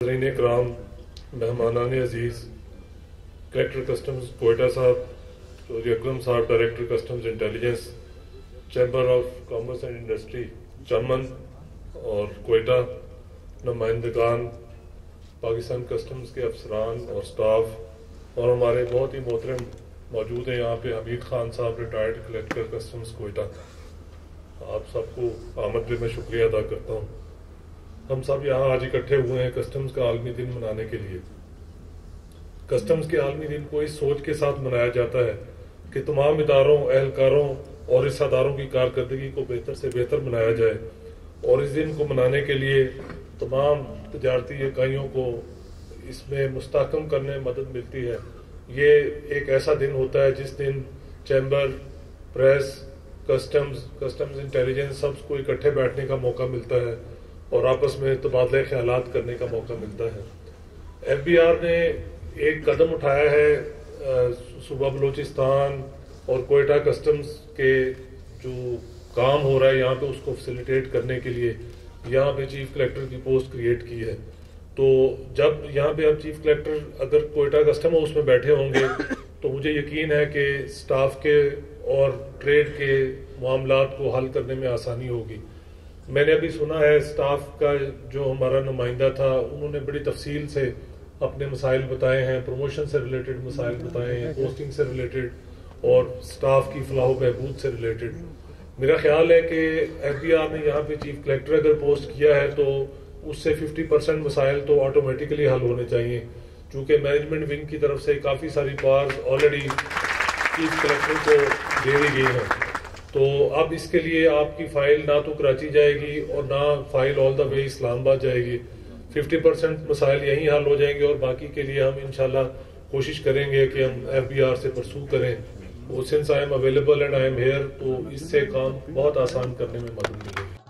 कराम, मेहमानान अजीज़, कलेक्टर कस्टम्स क्वेटा साहब, चौधरी अकरम साहब, director customs intelligence, chamber of commerce and industry Chaman और क्वेटा, नुमाइंदगान, पाकिस्तान कस्टम्स के अफसरान और स्टाफ और हमारे बहुत ही मोहतरम मौजूद हैं यहाँ पे हमीद खान साहब, रिटायर्ड कलेक्टर कस्टम्स क्वेटा। आप सबको आमद पे मैं शुक्रिया अदा करता हूँ। हम सब यहाँ आज इकट्ठे हुए हैं कस्टम्स का आलमी दिन मनाने के लिए। कस्टम्स के आलमी दिन को इस सोच के साथ मनाया जाता है कि तमाम इदारों, एहलकारों और हिस्सेदारों की कारकर्दगी को बेहतर से बेहतर बनाया जाए और इस दिन को मनाने के लिए तमाम तजारती इकाइयों को इसमें मुस्तहकम करने में मदद मिलती है। ये एक ऐसा दिन होता है जिस दिन चैम्बर, प्रेस, कस्टम्स इंटेलिजेंस सबको इकट्ठे बैठने का मौका मिलता है और आपस में तबादला ख्यालात करने का मौका मिलता है। FBR ने एक कदम उठाया है सूबा बलोचिस्तान और क्वेटा कस्टम्स के जो काम हो रहा है यहाँ पे उसको फैसिलिटेट करने के लिए यहाँ पे चीफ कलेक्टर की पोस्ट क्रिएट की है। तो जब यहाँ पे अब चीफ कलेक्टर अगर क्वेटा कस्टम हाउस में बैठे होंगे तो मुझे यकीन है कि स्टाफ के और ट्रेड के मामलात को हल करने में आसानी होगी। मैंने अभी सुना है स्टाफ का जो हमारा नुमाइंदा था उन्होंने बड़ी तफसील से अपने मसाइल बताए हैं, प्रमोशन से रिलेटेड मसाइल बताए हैं, पोस्टिंग से रिलेटेड और स्टाफ की फलाह बहबूद से रिलेटेड। मेरा ख्याल है कि FBR ने यहाँ पे चीफ कलेक्टर अगर पोस्ट किया है तो उससे 50% मसाइल तो ऑटोमेटिकली हल होने चाहिए, चूँकि मैनेजमेंट विंग की तरफ से काफ़ी सारी पावर्स ऑलरेडी चीफ कलेक्टर को दे दी गई हैं। तो अब इसके लिए आपकी फाइल ना तो कराची जाएगी और ना file all the way Islamabad जाएगी। 50% मसाइल यहीं हल हो जाएंगे और बाकी के लिए हम इंशाल्लाह कोशिश करेंगे कि हम FBR से परसू करें। वो since I am available and I am here, तो इससे काम बहुत आसान करने में मदद मिलेगी।